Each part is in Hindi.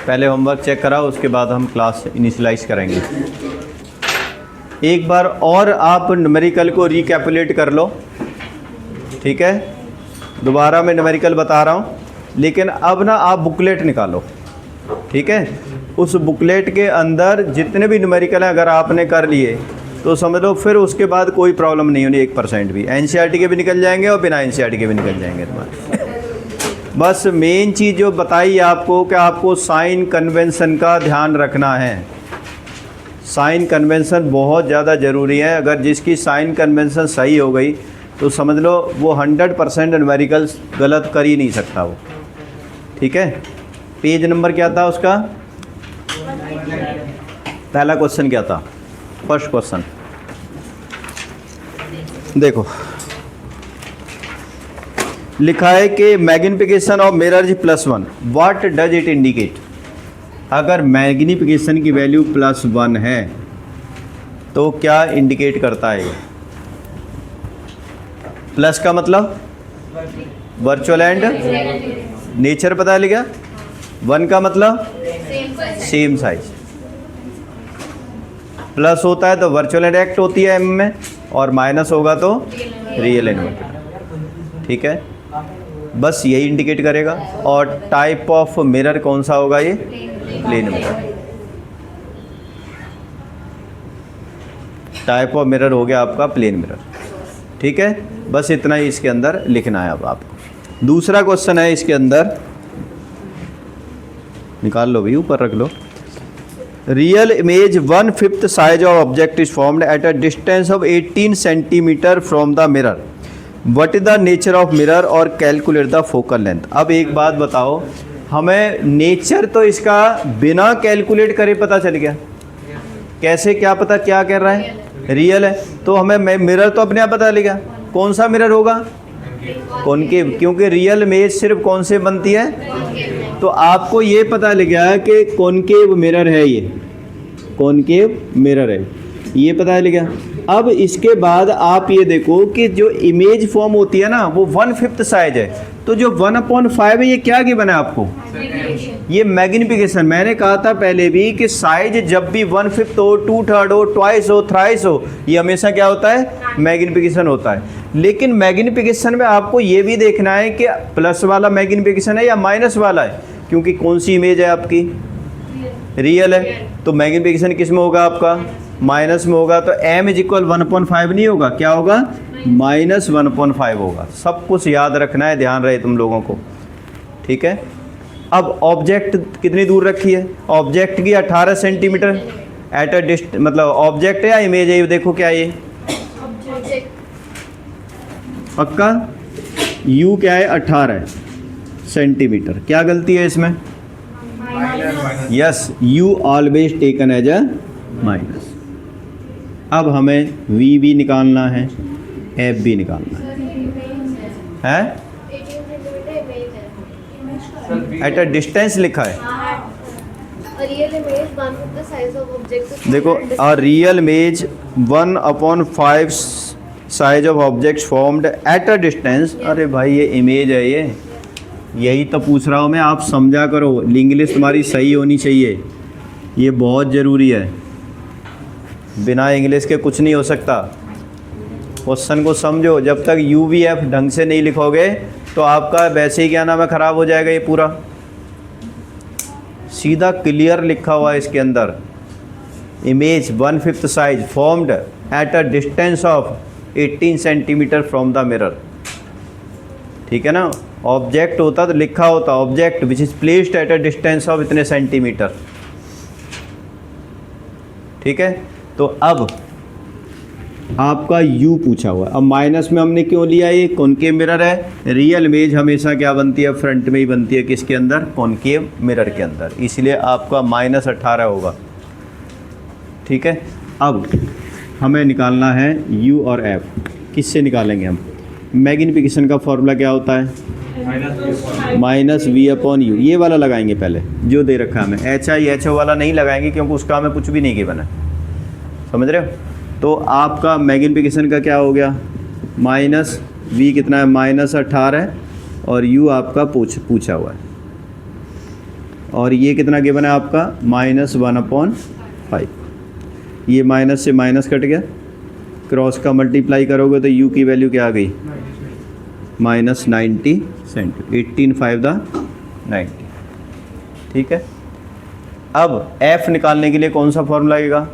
पहले होमवर्क चेक कराओ, उसके बाद हम क्लास इनिशियलाइज करेंगे। एक बार और आप न्यूमेरिकल को रिकैपुलेट कर लो, ठीक है। दोबारा मैं न्यूमेरिकल बता रहा हूँ, लेकिन अब ना आप बुकलेट निकालो, ठीक है। उस बुकलेट के अंदर जितने भी न्यूमेरिकल हैं अगर आपने कर लिए तो समझ लो फिर उसके बाद कोई प्रॉब्लम नहीं होनी 1% भी। एनसीईआरटी के भी निकल जाएंगे और बिना एनसीईआरटी के भी निकल जाएंगे तुम्हारे। बस मेन चीज़ जो बताई आपको कि आपको साइन कन्वेंशन का ध्यान रखना है। साइन कन्वेंशन बहुत ज़्यादा ज़रूरी है। अगर जिसकी साइन कन्वेंशन सही हो गई तो समझ लो वो 100% न्यूमेरिकल्स गलत कर ही नहीं सकता वो, ठीक है। पेज नंबर क्या था उसका? पहला क्वेश्चन क्या था? फर्स्ट क्वेश्चन देखो, लिखा है कि magnification of mirror is +1, what does it indicate. अगर मैग्निफिकेशन की वैल्यू +1 है तो क्या इंडिकेट करता है? प्लस का मतलब वर्चुअल एंड नेचर पता लगा, 1 का मतलब सेम साइज, प्लस होता है तो वर्चुअल एंड एक्ट होती है एम में, और माइनस होगा तो रियल इन्वर्टेड, ठीक है। बस यही इंडिकेट करेगा। और टाइप ऑफ मिरर कौन सा होगा? ये plane mirror. Type of mirror हो गया आपका प्लेन मिरर, ठीक है। बस इतना ही इसके अंदर लिखना है अब आपको। दूसरा क्वेश्चन है इसके अंदर, निकाल लो भाई, ऊपर रख लो। Real image 1/5 size of object is formed at a distance of 18 centimetre from the mirror, what is the nature of mirror और कैलकुलेट द फोकल लेंथ। अब एक बात बताओ, हमें नेचर तो इसका बिना कैलकुलेट करे पता चल गया, कैसे क्या पता क्या कर रहा है? रियल है तो हमें मिरर तो अपने आप पता चलेगा। कौन सा मिरर होगा? कॉनकेव, क्योंकि रियल इमेज सिर्फ कौन से बनती है? तो आपको ये पता लग गया कि कॉनकेव मिरर है, ये कॉनकेव मिरर है, ये पता लग गया। अब इसके बाद आप ये देखो कि जो इमेज फॉर्म होती है ना वो 1/5 साइज है, तो जो 1/5 है ये क्या गिवन है आपको? ये मैग्निफिकेशन। मैंने कहा था पहले भी कि साइज जब भी 1/5 हो, 2/3 हो, ट्वाइस हो, थ्राइस हो, ये हमेशा क्या होता है? मैग्निफिकेशन होता है। लेकिन मैग्निफिकेशन में आपको ये भी देखना है कि प्लस वाला मैग्निफिकेशन है या माइनस वाला है, क्योंकि कौन सी इमेज है आपकी? रियल है, तो मैग्निफिकेशन किस में होगा आपका? माइनस में होगा। तो m = 1/5 नहीं होगा, क्या होगा? -1/5 होगा। सब कुछ याद रखना है, ध्यान रहे तुम लोगों को, ठीक है। अब ऑब्जेक्ट कितनी दूर रखी है? ऑब्जेक्ट की 18 सेंटीमीटर एट अ मतलब ऑब्जेक्ट है या इमेज है? देखो क्या ये पक्का u क्या है? 18 सेंटीमीटर। क्या गलती है इसमें? Yes, u always taken as a minus. अब हमें v भी निकालना है, f भी निकालना है। एट अ डिस्टेंस लिखा है, देखो a real image 1/5 size of object formed at a distance. अरे भाई ये इमेज है, ये यही तो पूछ रहा हूँ मैं, आप समझा करो। इंग्लिश तुम्हारी सही होनी चाहिए, ये बहुत ज़रूरी है। बिना इंग्लिश के कुछ नहीं हो सकता। क्वेश्चन को समझो, जब तक UVF ढंग से नहीं लिखोगे तो आपका वैसे ही क्या नाम है ख़राब हो जाएगा ये पूरा। सीधा क्लियर लिखा हुआ है इसके अंदर, image 1/5 size formed at a distance of 18 centimetre from the mirror, ठीक है ना। ऑब्जेक्ट होता तो लिखा होता object which is placed at a distance of इतने सेंटीमीटर, ठीक है। तो अब आपका U पूछा हुआ है। अब माइनस में हमने क्यों लिया? ये कॉनकेव मिरर है। रियल इमेज हमेशा क्या बनती है? फ्रंट में ही बनती है। किसके अंदर? कॉनकेव मिरर के अंदर, इसलिए आपका -18 होगा, ठीक है। अब हमें निकालना है U और F। किससे निकालेंगे हम? मैग्निफिकेशन का फॉर्मूला क्या होता है? -V/U। ये वाला लगाएंगे पहले जो दे रखा है हमें। HI/HO वाला नहीं लगाएंगे क्योंकि उसका हमें कुछ भी नहीं गिवन है, समझ रहे हो। तो आपका मैग्निफिकेशन का क्या हो गया? -V कितना है? -18 और U आपका पूछा हुआ है। और ये कितना गिवन है आपका -1/5। ये माइनस से माइनस कट गया, क्रॉस का मल्टीप्लाई करोगे तो u की वैल्यू क्या आ गई -90 सेंटीमीटर। 18/5 90। ठीक है। अब f निकालने के लिए कौन सा फॉर्मूला लगेगा?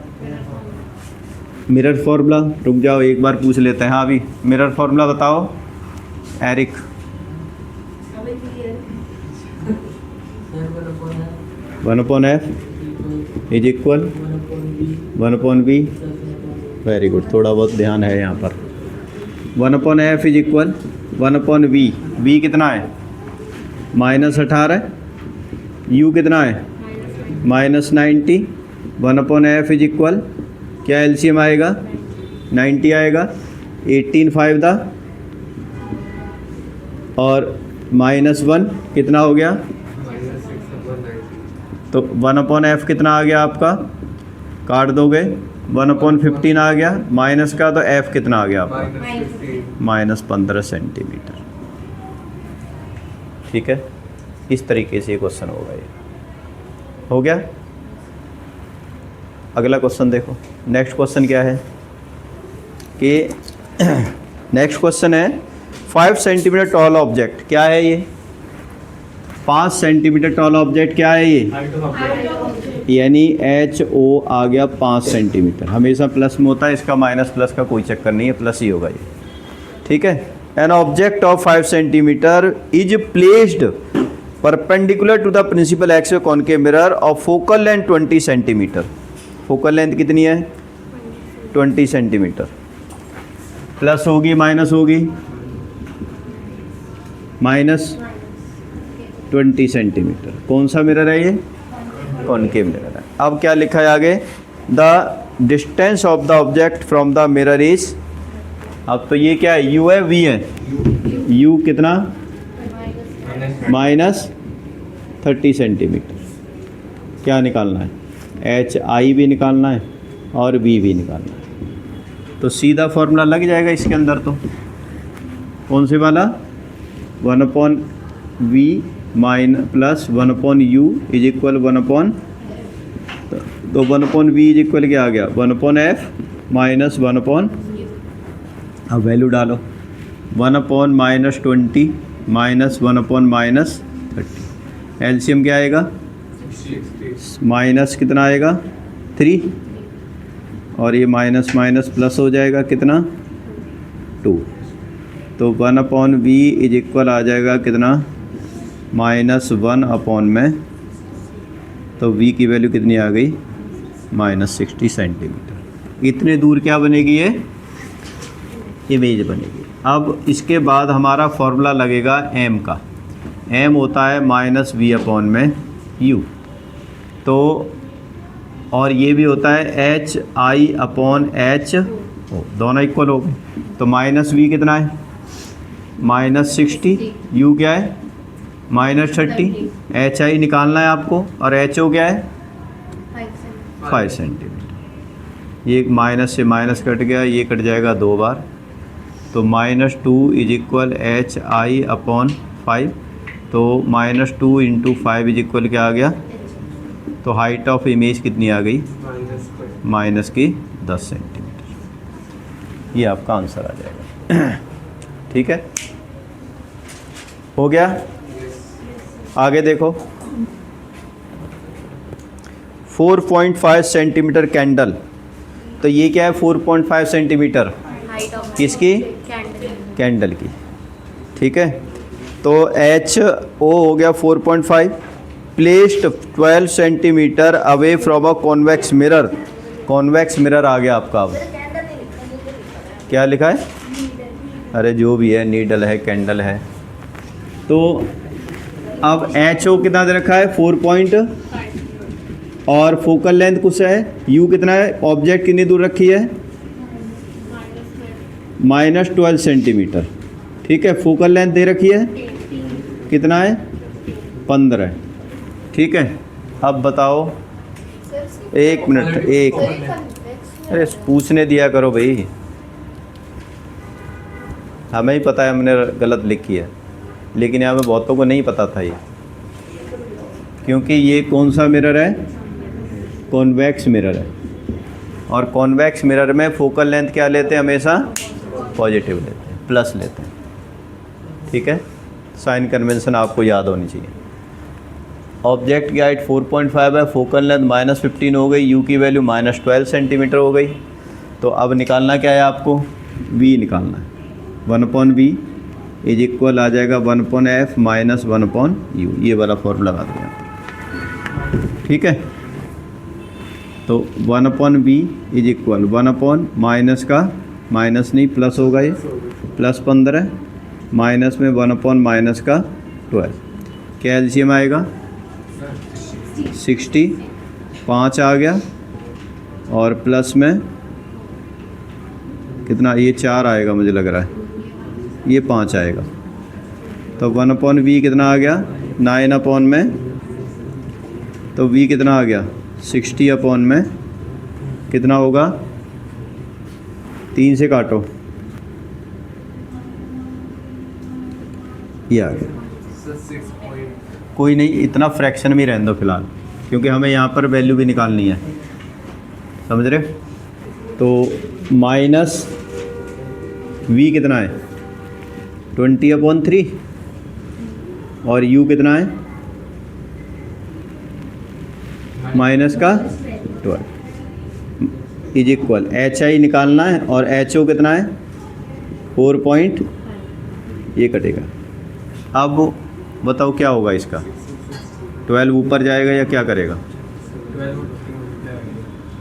Mirror formula. रुक जाओ एक बार पूछ लेते हैं। हाँ अभी मिरर फार्मूला बताओ Eric. 1/f is equal 1/v। Very good, थोड़ा बहुत ध्यान है यहाँ पर। 1/f is equal 1/v। v कितना है -18, u कितना है -90। 1/f इज इक्वल क्या एलसीएम आएगा 90 आएगा। 18/5 और -1 कितना हो गया? तो 1/f कितना आ गया आपका? काट दोगे 1/15 आ गया, माइनस का तो f कितना आ गया आपका -15 सेंटीमीटर। ठीक है, इस तरीके से क्वेश्चन होगा। ये हो गया। अगला क्वेश्चन देखो। नेक्स्ट क्वेश्चन क्या है कि नेक्स्ट क्वेश्चन है 5 सेंटीमीटर टॉल ऑब्जेक्ट। क्या है ये? 5 सेंटीमीटर टॉल ऑब्जेक्ट क्या है ये? यानी HO आ गया 5 सेंटीमीटर। हमेशा प्लस में होता है, इसका माइनस प्लस का कोई चक्कर नहीं है, प्लस ही होगा ये। ठीक है। An object of 5 centimetre is placed perpendicular to the principal axis of concave mirror of focal length 20 centimetre. Focal length कितनी है? 20 सेंटीमीटर। प्लस होगी माइनस होगी? -20 सेंटीमीटर। कौन सा मिरर है ये? कॉनकेव मिरर है। अब क्या लिखा है आगे? The distance of the object from the mirror is. अब तो ये क्या है? u है v है? u कितना? -30 सेंटीमीटर। क्या निकालना है? HI भी निकालना है और V भी निकालना है। तो सीधा फॉर्मूला लग जाएगा इसके अंदर। तो कौन से वाला? 1/v plus 1/u is equal 1/। तो 1/v इज इक्वल क्या आ गया? 1/f minus 1/। अब वैल्यू डालो। 1/-20 माइनस 1/-30। एलसीएम क्या आएगा? माइनस कितना आएगा? 3। और ये माइनस माइनस प्लस हो जाएगा कितना? 2। तो 1/v इज इक्वल आ जाएगा कितना? -1 में। तो v की वैल्यू कितनी आ गई? -60 सेंटीमीटर। इतने दूर क्या बनेगी? ये इमेज बनेगी। अब इसके बाद हमारा फॉर्मूला लगेगा m का। m होता है -v/u। तो और ये भी होता है HI/H। दोनों इक्वल हो गए। तो -v कितना है? -60। u क्या है? -30। HI निकालना है आपको और HO क्या है? 5 सेंटीमीटर। ये माइनस से माइनस कट गया, ये कट जाएगा 2 बार। तो -2 इज इक्वल HI/5। तो -2 × 5 इज इक्वल क्या आ गया? तो हाइट ऑफ इमेज कितनी आ गई? -10 सेंटीमीटर। ये आपका आंसर आ जाएगा। ठीक है, हो गया। आगे देखो। 4.5 सेंटीमीटर कैंडल। तो ये क्या है? 4.5 सेंटीमीटर किसकी? कैंडल की। ठीक है। तो HO हो गया 4.5। Placed 12 centimetre away from a convex mirror. Convex mirror आ गया आपका। अब क्या लिखा है? अरे जो भी है, नीडल है, कैंडल है। तो अब HO कितना दे रखा है? 4 और फोकल लेंथ कुछ है। U कितना है? ऑब्जेक्ट कितनी दूर रखी है? -12 सेंटीमीटर। ठीक है। फोकल लेंथ दे रखी है कितना है? 15। ठीक है। अब बताओ। 1 मिनट। अरे पूछने दिया करो भाई, हमें ही पता है हमने गलत लिखी है, लेकिन यहाँ पे बहुतों को नहीं पता था ये। क्योंकि ये कौन सा मिरर है, कॉन्वेक्स मिरर है, और कॉन्वेक्स मिरर में फोकल लेंथ क्या लेते हैं, हमेशा पॉजिटिव लेते हैं, प्लस लेते हैं। ठीक है, साइन कन्वेंशन आपको याद होनी चाहिए। ऑब्जेक्ट की हाइट 4.5 है, फोकल लेंथ -15 हो गई, यू की वैल्यू -12 सेंटीमीटर हो गई। तो अब निकालना क्या है आपको, v निकालना है। 1/v इज इक्वल आ जाएगा 1/f माइनस 1/u, ये वाला फॉर्मूला लगा दो यहाँ पर। ठीक है, तो 1/v इज इक्वल 1/ माइनस का माइनस नहीं प्लस होगा, ये +15 माइनस में 1/ माइनस का 12, क्या एलसीएम आएगा 60, 5 आ गया, और प्लस में कितना, ये 4 आएगा मुझे लग रहा है, ये 5 आएगा। तो 1/v कितना आ गया 9 में, तो v कितना आ गया 60 में कितना होगा, 3 से काटो, ये आ गया। कोई नहीं, इतना फ्रैक्शन में रहने दो फिलहाल, क्योंकि हमें यहाँ पर वैल्यू भी निकालनी है, समझ रहे। तो माइनस v कितना है 20/3, और u कितना है माइनस का 12 इज इक्वल hi निकालना है, और ho कितना है 4 ये कटेगा। अब बताओ क्या होगा इसका, 12 ऊपर जाएगा या क्या करेगा,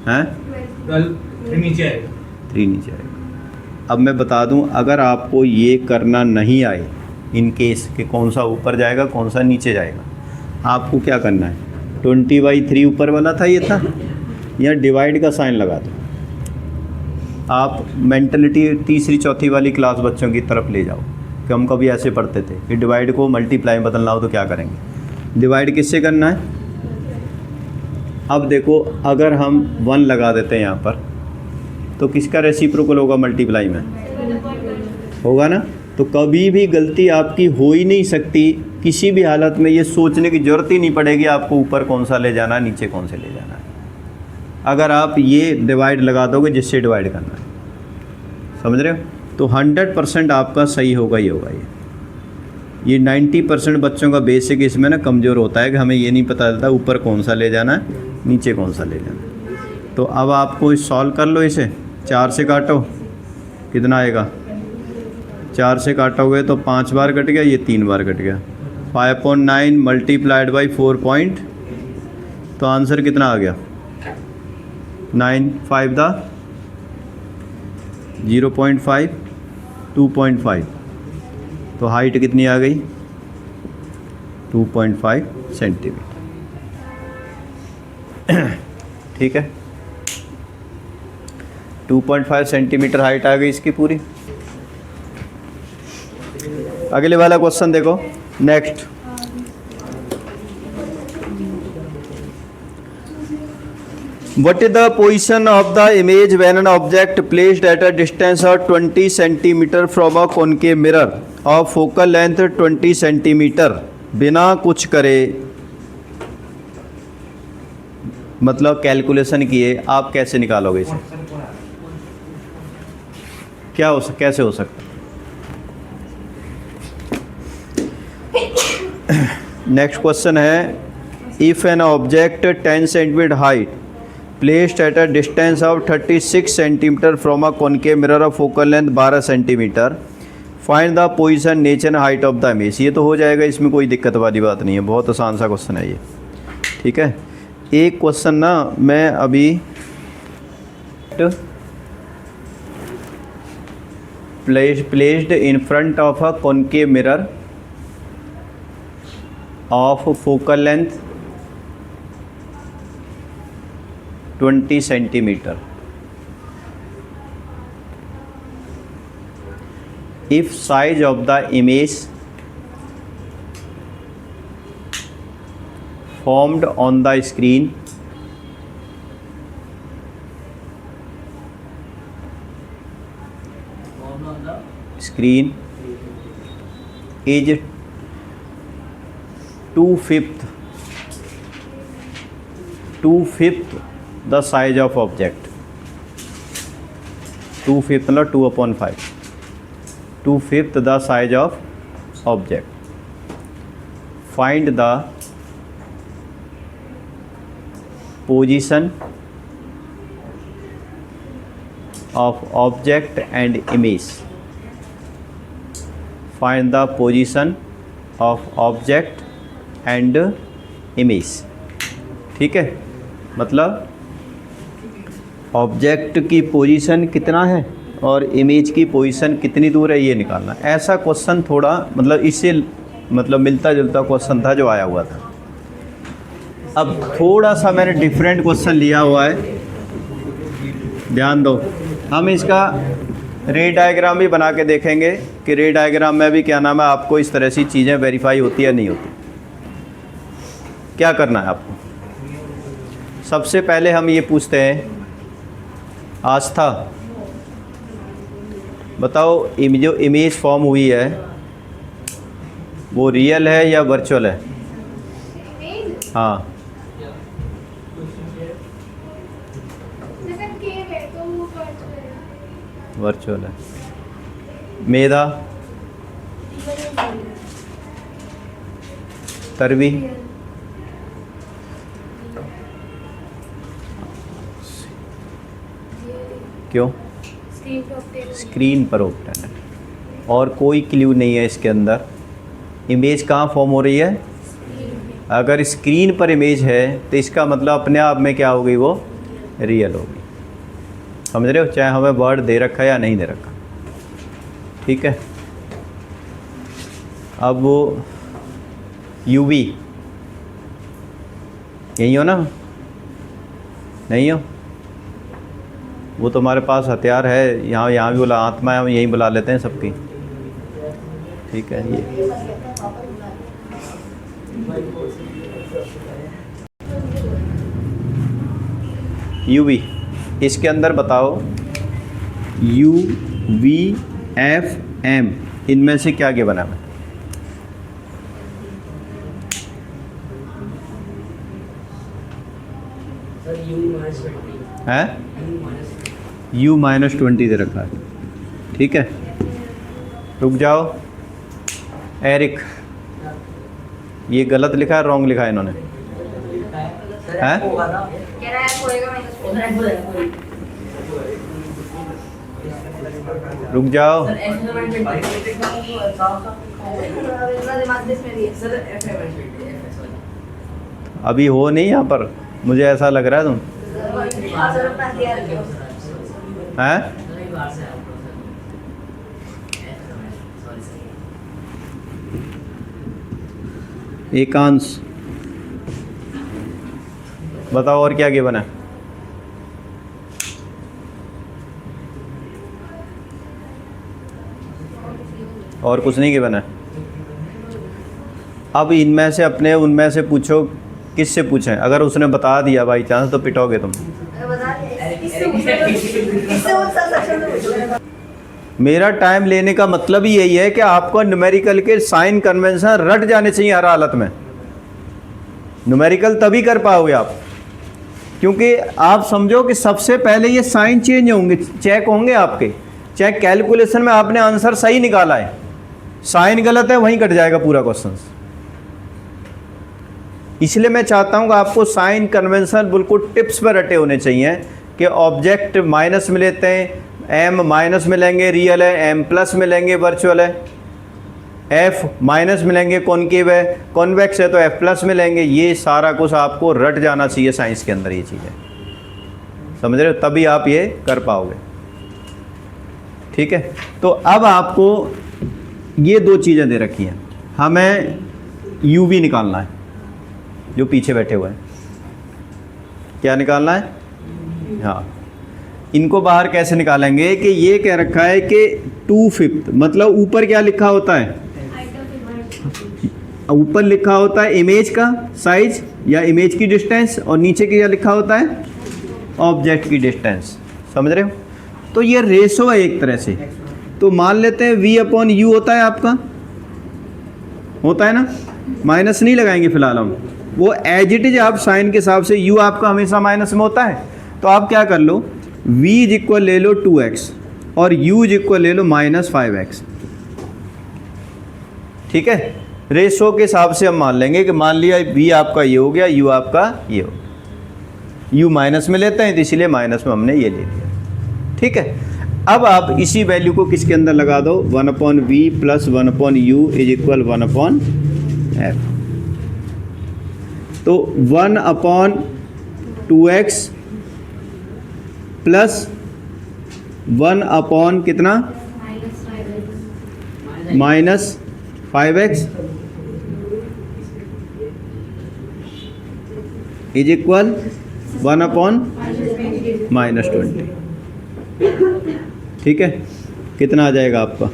हैं 3 नीचे आएगा, 3 नीचे आएगा। अब मैं बता दूं, अगर आपको ये करना नहीं आए, इन केस कि कौन सा ऊपर जाएगा कौन सा नीचे जाएगा, आपको क्या करना है, 20/3 ऊपर वाला था ये था, या डिवाइड का साइन लगा दो। आप मेंटलिटी तीसरी चौथी वाली क्लास बच्चों की तरफ ले जाओ, कि हम कभी ऐसे पढ़ते थे कि डिवाइड को मल्टीप्लाई में बदलना हो तो क्या करेंगे, डिवाइड किससे करना है। अब देखो, अगर हम 1 लगा देते हैं यहाँ पर, तो किसका रेसिप्रोकल होगा मल्टीप्लाई में, होगा ना। तो कभी भी गलती आपकी हो ही नहीं सकती, किसी भी हालत में ये सोचने की ज़रूरत ही नहीं पड़ेगी आपको ऊपर कौन सा ले जाना है, नीचे कौन से ले जाना है, अगर आप ये डिवाइड लगा दोगे जिससे डिवाइड करना है, समझ रहे हो। तो 100% आपका सही होगा ही होगा। ये 90% बच्चों का बेसिक इसमें ना कमज़ोर होता है कि हमें ये नहीं पता चलता ऊपर कौन सा ले जाना है, नीचे कौन सा ले जाना है। तो अब आपको सॉल्व कर लो इसे, 4 से काटो, कितना आएगा, 4 से काटोगे तो 5 बार कट गया, ये 3 बार कट गया, 5/9 मल्टीप्लाइड बाई 4 तो आंसर कितना आ गया 9, 5 दा 0.5, 2.5, तो हाइट कितनी आ गई 2.5 सेंटीमीटर। ठीक है, 2.5 सेंटीमीटर हाइट आ गई इसकी पूरी। अगले वाला क्वेश्चन देखो, next. What is the position of the image when an object placed at a distance of 20 cm from a concave mirror of focal length 20 cm बिना कुछ करे, मतलब कैलकुलेशन किए, आप कैसे निकालोगे इसे, क्या हो कैसे हो सकता। नेक्स्ट क्वेश्चन है, if an object 10 cm height placed at a distance of 36 cm from a concave mirror of focal length 12 cm, find the position, nature and height of the image। ये तो हो जाएगा, इसमें कोई दिक्कत वाली बात नहीं है, बहुत आसान सा क्वेश्चन है ये। ठीक है, एक क्वेश्चन ना मैं अभी placed in front of a concave mirror of focal length 20 cm. If size of the image formed on the screen is 2/5 2/5 the size of object, 2/5 मतलब 2/5, 2/5 the size of object. Find the position of object and image. Find the position of object and image. ठीक है, मतलब ऑब्जेक्ट की पोजीशन कितना है और इमेज की पोजीशन कितनी दूर है ये निकालना. ऐसा क्वेश्चन थोड़ा मतलब इससे मतलब मिलता जुलता क्वेश्चन था जो आया हुआ था. अब थोड़ा सा मैंने डिफरेंट क्वेश्चन लिया हुआ है, ध्यान दो. हम इसका रे डायग्राम भी बना के देखेंगे कि रे डायग्राम में भी क्या नाम है आपको इस तरह से चीज़ें वेरीफाई होती है नहीं होती. क्या करना है आपको, सबसे पहले हम ये पूछते हैं, आस्था बताओ जो इमेज फॉर्म हुई है वो रियल है या वर्चुअल है? हाँ, वर्चुअल है. मेधा, तरवी, क्यों? स्क्रीन पर ओपन है और कोई क्ल्यू नहीं है इसके अंदर. इमेज कहाँ फॉर्म हो रही है? अगर स्क्रीन पर इमेज है तो इसका मतलब अपने आप में क्या हो गई, वो रियल होगी. समझ रहे हो, चाहे हमें वर्ड दे रखा है या नहीं दे रखा. ठीक है. अब वो यूवी यही हो ना? नहीं हो? वो तो हमारे पास हथियार है, यहाँ भी बुला, आत्मा है, हम यहीं बुला लेते हैं सबकी. ठीक है. ये यूवी, इसके अंदर बताओ यू वी एफ एम, इनमें से क्या क्या बना है? U-20 दे रखा है. ठीक है, रुक जाओ. एरिक, ये गलत लिखा है, रॉन्ग लिखा है इन्होंने. हैं? रुक जाओ. अभी हो नहीं यहाँ पर, मुझे ऐसा लग रहा है तुम हैं. एकांश बताओ और क्या बना? और कुछ नहीं बना. अब इनमें से अपने उनमें से पूछो, किससे पूछें? अगर उसने बता दिया बाई चांस तो पिटोगे तुम. मेरा टाइम लेने का मतलब ही यही है कि आपको न्यूमेरिकल के साइन कन्वेंशन रट जाने चाहिए हर हालत में. न्यूमेरिकल तभी कर पाओगे आप, क्योंकि आप समझो कि सबसे पहले ये साइन चेंज होंगे, चेक होंगे आपके. चाहे कैलकुलेशन में आपने आंसर सही निकाला है, साइन गलत है, वहीं कट जाएगा पूरा क्वेश्चन. इसलिए मैं चाहता हूँ कि आपको साइन कन्वेंशन बिल्कुल टिप्स पर रटे होने चाहिए कि ऑब्जेक्ट माइनस में लेते हैं, एम माइनस मिलेंगे रियल है, एम प्लस मिलेंगे वर्चुअल है, एफ माइनस मिलेंगे कॉनकेव है, कॉन्वेक्स है तो एफ प्लस मिलेंगे. ये सारा कुछ आपको रट जाना चाहिए साइंस के अंदर, ये चीज़ें समझ रहे हो, तभी आप ये कर पाओगे. ठीक है. तो अब आपको ये दो चीज़ें दे रखी हैं, हमें यूवी निकालना है जो पीछे बैठे हुए हैं. क्या निकालना है? हाँ, इनको बाहर कैसे निकालेंगे कि ये कह रखा है कि 2/5 मतलब ऊपर क्या लिखा होता है? ऊपर लिखा होता है इमेज का साइज या इमेज की डिस्टेंस, और नीचे क्या लिखा होता है? ऑब्जेक्ट की डिस्टेंस. समझ रहे हो? तो ये रेशो है एक तरह से. तो मान लेते हैं V/U होता है आपका, होता है ना, माइनस नहीं लगाएंगे फिलहाल हम. वो एज इट इज आप साइन के हिसाब से u आपका हमेशा माइनस में होता है, तो आप क्या कर लो v इज इक्वल ले लो 2x और u इज इक्वल ले लो -5x। ठीक है, रेशो के हिसाब से हम मान लेंगे कि मान लिया v आपका ये हो गया, u आपका ये हो गया, u माइनस में लेते हैं तो इसलिए माइनस में हमने ये ले लिया। ठीक है, अब आप इसी वैल्यू को किसके अंदर लगा दो, 1/v plus 1/u is equal 1/f। तो 1/2x प्लस 1/ कितना -5x इज इक्वल 1/-20। ठीक है, कितना आ जाएगा आपका,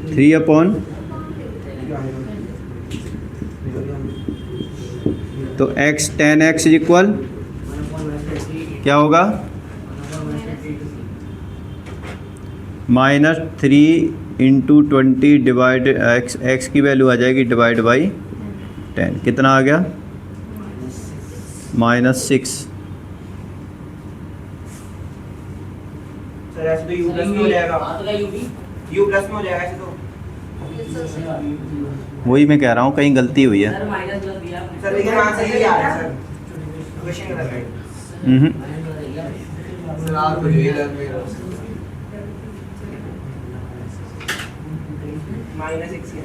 थ्री अपॉन, तो x 10x इज इक्वल क्या होगा, -3 × 20 डिवाइड x की वैल्यू आ जाएगी डिवाइड बाई 10, कितना आ गया -6। सर ऐसे तो u प्लस में हो जाएगा, u प्लस में हो जाएगा ऐसे तो। वही मैं कह रहा हूँ कहीं गलती हुई है। सर लेकिन आंसर यही आ रहा है सर, क्वेश्चन गलत है। सर आप तो यही गलत है, -6 है।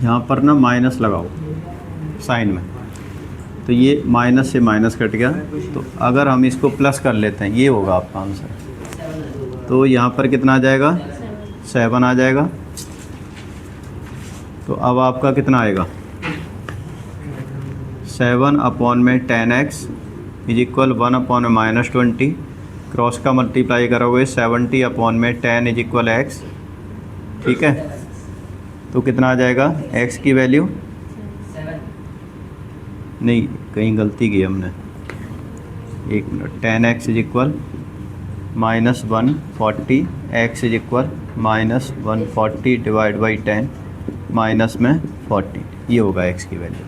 यहाँ पर ना माइनस लगाओ साइन में, तो ये माइनस से माइनस कट गया, तो अगर हम इसको प्लस कर लेते हैं ये होगा आपका आंसर। तो यहाँ पर कितना आ जाएगा, 7 आ जाएगा। तो अब आपका कितना आएगा, 7/10x इज इक्वल 1/-20, क्रॉस का मल्टीप्लाई करोगे 70/10 इज इक्वल x। ठीक है, तो कितना आ जाएगा x की वैल्यू, नहीं कहीं गलती की हमने, एक minute, 10x is equal -140, x is equal -140 divide by 10 minus में 40, ये होगा x की वैल्यू।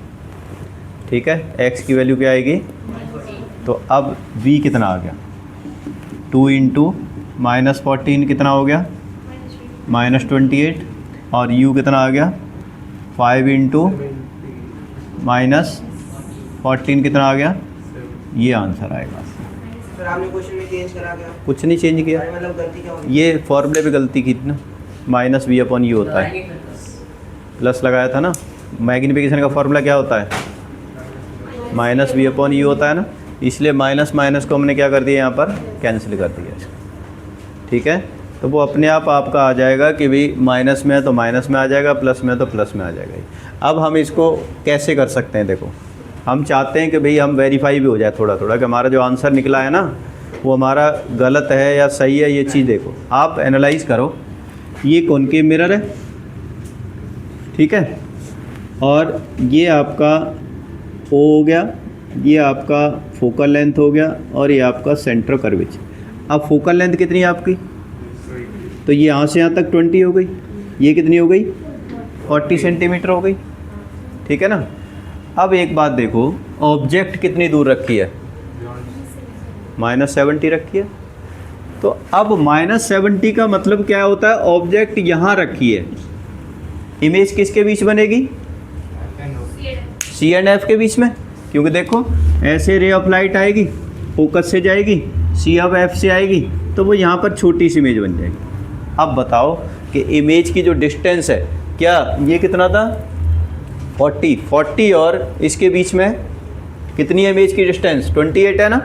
ठीक है, x की वैल्यू क्या आएगी, तो अब v कितना आ गया, 2 × -14 कितना हो गया, -28, और u कितना आ गया, 5 × -14 कितना आ गया, ये आंसर आएगा। सर आपने क्वेश्चन में चेंज करा क्या, कुछ नहीं चेंज किया, मतलब गलती क्या होगी, ये फॉर्मूले पे गलती की थी ना, -v/u होता है, प्लस लगाया था ना। मैग्नीफिकेशन का फॉर्मूला क्या होता है, -v/u होता है ना, इसलिए माइनस माइनस को हमने क्या कर दिया, यहाँ पर कैंसिल कर दिया इसको। ठीक है, तो वो अपने आप आपका आ जाएगा कि भाई माइनस में है तो माइनस में आ जाएगा, प्लस में है तो प्लस में आ जाएगा। अब हम इसको कैसे कर सकते हैं, देखो हम चाहते हैं कि भाई हम वेरीफाई भी हो जाए थोड़ा थोड़ा कि हमारा जो आंसर निकला है ना वो हमारा गलत है या सही है। ये चीज़ देखो, आप एनालाइज करो, ये कॉनकेव मिरर है, ठीक है, और ये आपका O हो गया, ये आपका फोकल लेंथ हो गया, और ये आपका सेंटर कर्वेचर। अब फोकल लेंथ कितनी है आपकी, तो ये यहाँ से यहाँ तक 20 हो गई, ये कितनी हो गई 40 सेंटीमीटर हो गई। ठीक है ना। अब एक बात देखो, ऑब्जेक्ट कितनी दूर रखी है, -70 रखी है। तो अब -70 का मतलब क्या होता है, ऑब्जेक्ट यहाँ रखी है, इमेज किसके बीच बनेगी, C एंड F के बीच में, क्योंकि देखो ऐसे रे ऑफ लाइट आएगी, फोकस से जाएगी, C अब F से आएगी, तो वो यहाँ पर छोटी सी इमेज बन जाएगी। अब बताओ कि इमेज की जो डिस्टेंस है, क्या ये कितना था 40 और इसके बीच में कितनी है इमेज की डिस्टेंस, 28 है ना।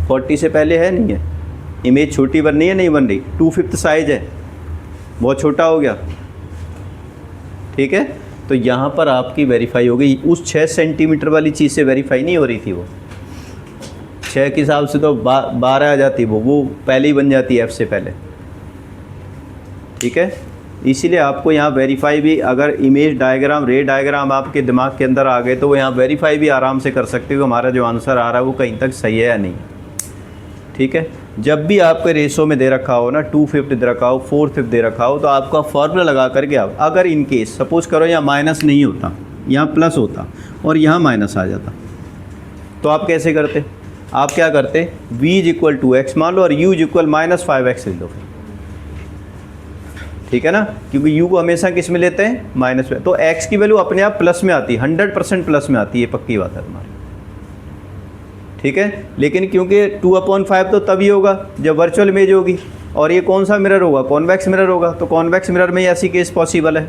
40 से पहले है नहीं है, इमेज छोटी बन रही है नहीं बन रही, 2/5 साइज है, बहुत छोटा हो गया। ठीक है, तो यहाँ पर आपकी वेरीफाई हो गई। उस 6 सेंटीमीटर वाली चीज़ से वेरीफाई नहीं हो रही थी वो, 6 के हिसाब से तो 12 आ जाती, वो पहले ही बन जाती है F से पहले। ठीक है, इसीलिए आपको यहाँ वेरीफाई भी, अगर इमेज डायग्राम, रे डायग्राम आपके दिमाग के अंदर आ गए तो वो यहाँ वेरीफाई भी आराम से कर सकते हो हमारा जो आंसर आ रहा है वो कहीं तक सही है या नहीं। ठीक है, जब भी आपके रेशो में दे रखा हो ना 2/5 दे रखा हो, 4/5 दे रखा हो, तो आपका फॉर्मूला लगा करके आप, अगर इन केस सपोज करो यहाँ माइनस नहीं होता, यहाँ प्लस होता और यहाँ माइनस आ जाता, तो आप कैसे करते? आप क्या करते, v = x मान लो और u = -5x लिख लो। ठीक है ना, क्योंकि u को हमेशा किस में लेते हैं, माइनस में, तो x की वैल्यू अपने आप प्लस में आती है, 100% प्लस में आती है, पक्की बात है तुम्हारी। ठीक है, लेकिन क्योंकि 2/5 तो तभी होगा जब वर्चुअल इमेज होगी, और ये कौन सा मिरर होगा, कॉन्वेक्स मिरर होगा, तो कॉन्वेक्स मिरर में ऐसी केस पॉसिबल है,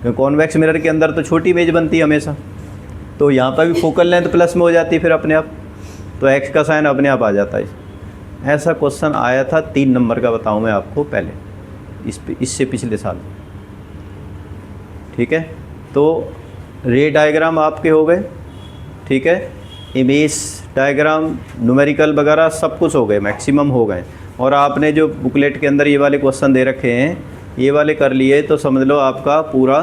क्योंकि कॉन्वेक्स मिरर के अंदर तो छोटी इमेज बनती है हमेशा, तो यहाँ पर भी फोकल लेंथ प्लस में हो जाती है फिर अपने आप, तो x का साइन अपने आप आ जाता है। ऐसा क्वेश्चन आया था 3 नंबर का, बताऊँ मैं आपको पहले, इससे पिछले साल। ठीक है, तो रे डायग्राम आपके हो गए। ठीक है, इमेज डायग्राम, न्यूमेरिकल वगैरह सब कुछ हो गए, मैक्सिमम हो गए, और आपने जो बुकलेट के अंदर ये वाले क्वेश्चन दे रखे हैं ये वाले कर लिए, तो समझ लो आपका पूरा,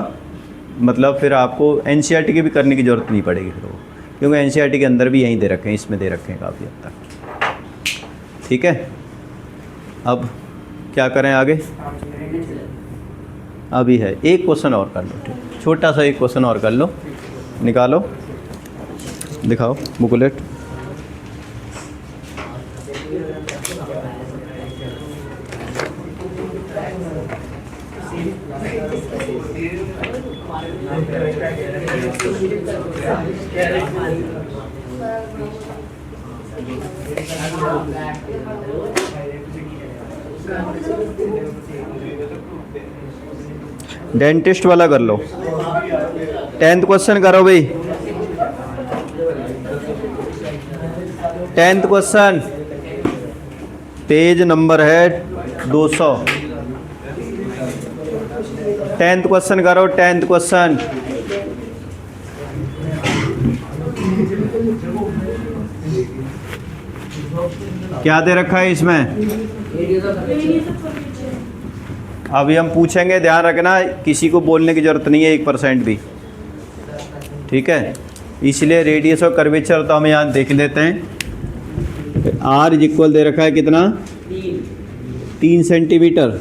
मतलब फिर आपको NCERT की भी करने की ज़रूरत नहीं पड़ेगी फिर वो, क्योंकि NCERT के अंदर भी यहीं दे रखे हैं, इसमें दे रखे हैं काफ़ी हद तक। ठीक है, अब क्या करें आगे? अभी है एक क्वेश्चन और कर लो, ठीक, छोटा सा एक क्वेश्चन और कर लो, निकालो, दिखाओ बुकलेट। डेंटिस्ट वाला कर लो, 10th क्वेश्चन करो भाई, 10th क्वेश्चन, पेज नंबर है 200। 10th क्वेश्चन करो, 10th क्वेश्चन। क्या दे रखा है इसमें? अभी हम पूछेंगे, ध्यान रखना, किसी को बोलने की ज़रूरत नहीं है 1% भी। ठीक है, इसलिए रेडियस और कर्वेचर तो हम यहाँ देख लेते हैं। R = दे रखा है कितना, 3 सेंटीमीटर।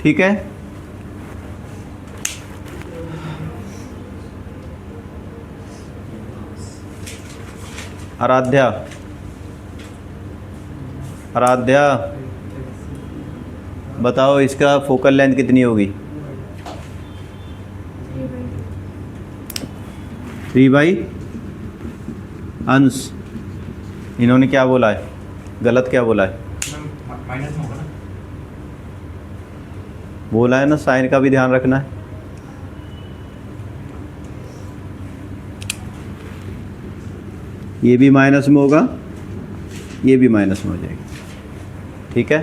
ठीक है, आराध्या बताओ इसका फोकल लेंथ कितनी होगी? 3/, अंश, इन्होंने क्या बोला है, गलत क्या बोला है? माइनस में होगा ना, बोला है ना, साइन का भी ध्यान रखना है। ये भी माइनस में होगा, ये भी माइनस में हो जाएगी। ठीक है,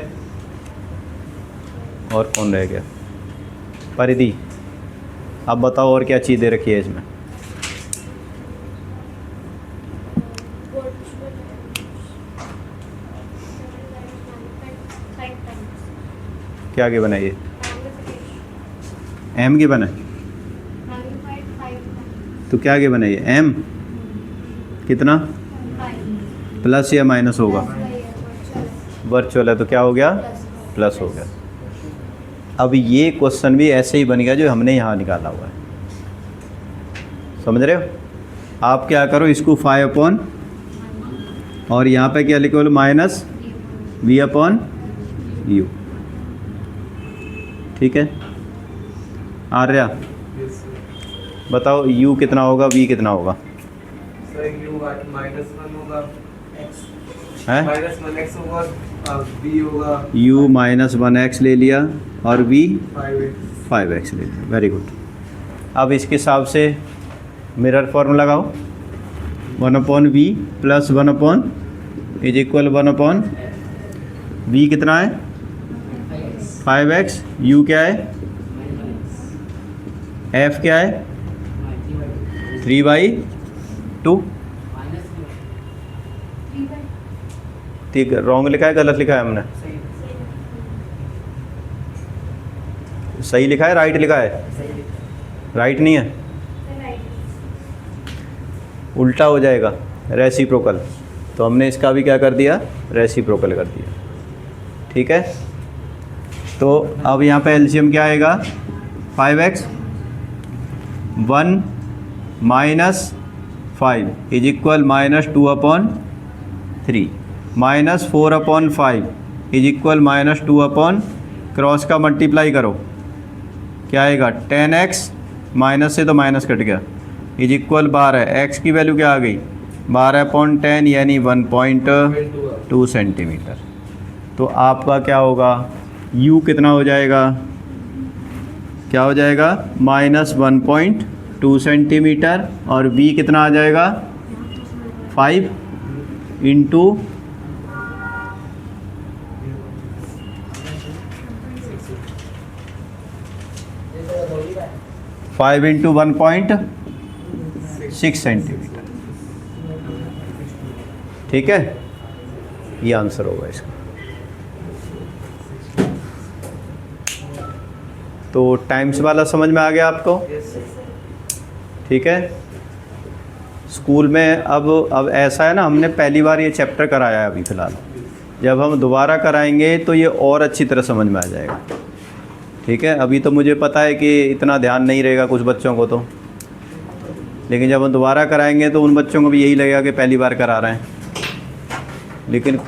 और कौन रह गया? परिधि। अब बताओ और क्या चीज़ दे रखी है इसमें? क्या के बना ये? M के बना? तो क्या के बना ये? M कितना, प्लस या माइनस होगा? वर्चुअल है तो क्या हो गया, प्लस हो गया। अब ये क्वेश्चन भी ऐसे ही बन गया जो हमने यहाँ निकाला हुआ है, समझ रहे हो? आप क्या करो, इसको 5/, और यहाँ पे क्या लिखो, -v/u। ठीक है, आर्या बताओ u कितना होगा, v कितना होगा? सर u -1 होगा, है -1x होगा, v होगा, u -1x ले लिया और v 5x 5x ले लिया, वेरी गुड। अब इसके हिसाब से मिरर फॉर्मूला लगाओ, 1/v + 1/, = 1/v कितना है, 5x, u क्या है, एफ क्या है 3/2। ठीक है, रॉन्ग लिखा है गलत लिखा है हमने? सही लिखा है राइट लिखा है? राइट नहीं है, उल्टा हो जाएगा रेसिप्रोकल। तो हमने इसका भी क्या कर दिया, रेसिप्रोकल कर दिया। ठीक है, तो अब यहाँ पे एलसीएम क्या आएगा 5x 1 minus 5 is equal -2/3 minus 4/5 is equal -2 cross का मल्टीप्लाई करो क्या आएगा 10x माइनस से तो माइनस कट गया इज इक्वल 12। x की वैल्यू क्या आ गई 12/10 यानी 1.2 सेंटीमीटर। तो आपका क्या होगा u कितना हो जाएगा, क्या हो जाएगा -1.2 सेंटीमीटर और v कितना आ जाएगा 5 इंटू 1.6 सेंटीमीटर। ठीक है, ये आंसर होगा इसका। तो टाइम्स वाला समझ में आ गया आपको? ठीक है, स्कूल में अब ऐसा है ना, हमने पहली बार ये चैप्टर कराया है अभी फ़िलहाल, जब हम दोबारा कराएंगे तो ये और अच्छी तरह समझ में आ जाएगा। ठीक है, अभी तो मुझे पता है कि इतना ध्यान नहीं रहेगा कुछ बच्चों को तो, लेकिन जब हम दोबारा कराएंगे तो उन बच्चों को भी यही लगेगा कि पहली बार करा रहे हैं। लेकिन